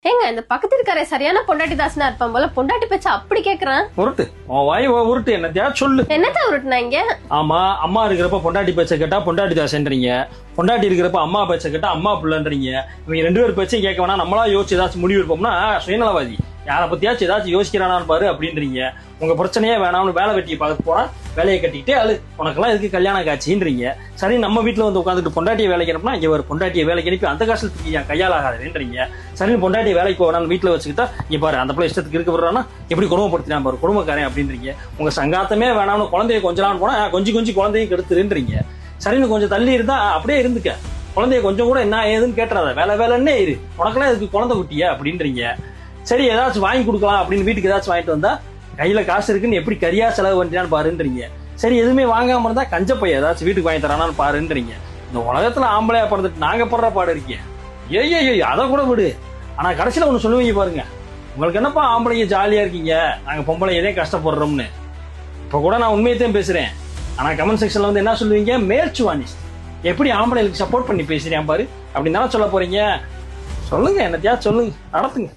ஏங்க இந்த பக்கத்து இருக்காரே சரியான பொண்டாட்டி தாசனா இருப்பான் போல பொண்டாட்டி பேச்ச அப்படி கேக்குறான். உருட்டு உன் வாய் உருட்டு என்னத்தையா சொல்லு. என்னத்த உருட்டுனாங்க? ஆமா, அம்மா இருக்கிறப்ப பொண்டாட்டி பேச்ச கேட்டா பொண்டாட்டி தாசன்றீங்க, பொண்டாட்டி இருக்கிறப்ப அம்மா பேச்ச கேட்டா அம்மா பிள்ளைன்றீங்க. இவங்க ரெண்டு பேர் பேச்சையும் கேட்க வேணா, நம்மளா யோசிச்சு ஏதாச்சும் முடிவு இருப்போம்னா சுயநலவாதி. யாரை பத்தியாச்சும் ஏதாச்சும் யோசிக்கிறானான்னு பாரு அப்படின்றீங்க. உங்க பிரச்சனையே வேணாம்னு வேலை வெட்டியை பார்க்க போனா வேலையை கட்டிக்கிட்டே அழு, உனக்கெல்லாம் எதுக்கு கல்யாணம் காட்சின்றீங்க. சரி, நம்ம வீட்டுல வந்து உட்காந்துட்டு பொண்டாட்டியை வேலைக்கு அனுப்புனா இங்க ஒரு பொண்டாட்டியை வேலைக்கு அனுப்பி அந்த காசுக்கு என் கையால் ஆகாதுன்றீங்க. சரின்னு பொண்டாட்டியை வேலைக்கு போவேன் வீட்டுல வச்சுக்கிட்டா இங்க பாரு அந்த பிள்ளை இஷ்டத்துக்கு இருக்க விடுறான்னா எப்படி குடும்பப்படுத்தினா பாரு குடும்பக்காரன் அப்படின்றீங்க. உங்க சங்காத்தமே வேணாம்னு குழந்தைய கொஞ்சலான்னு போனா கொஞ்சம் குழந்தையும் கெடுத்துருன்றீங்க. சரின்னு கொஞ்சம் தள்ளி இருந்தா அப்படியே இருந்துக்க, குழந்தைய கொஞ்சம் கூட என்ன ஏதுன்னு கேட்டுறாத, வேலைன்னே இரு, உனக்கெல்லாம் இதுக்கு குழந்தை குட்டிய அப்படின்றீங்க. சரி, ஏதாச்சும் வாங்கி கொடுக்கலாம் அப்படின்னு வீட்டுக்கு ஏதாச்சும் வாங்கிட்டு வந்தா கையில காசு இருக்குன்னு எப்படி கரியா செலவு பண்றான்னு பாருன்றீங்க. சரி, எதுவுமே வாங்காம இருந்தா கஞ்ச பைய ஏதாச்சும் வீட்டுக்கு வாங்கி தரானான்னு பாருன்றீங்க. இந்த உலகத்துல ஆம்பளையா பிறந்துட்டு நாங்க படுற பாடு இருக்கேன். ஏய் அதை கூட விடு, ஆனா கடைசியில ஒண்ணு சொல்லுவீங்க பாருங்க, உங்களுக்கு என்னப்பா ஆம்பளைங்க ஜாலியா இருக்கீங்க, நாங்க பொம்பளைங்க கஷ்டப்படுறோம்னு. இப்ப கூட நான் உண்மையத்தையும் பேசுறேன், ஆனா கமெண்ட் செக்ஷன்ல வந்து என்ன சொல்லுவீங்க, மேல்ச்சுவானிஸ் எப்படி ஆம்பளைகளுக்கு சப்போர்ட் பண்ணி பேசுறேன் பாரு அப்படின்னு தானே சொல்ல போறீங்க. சொல்லுங்க, என்னத்தையா சொல்லுங்க, நடத்துங்க.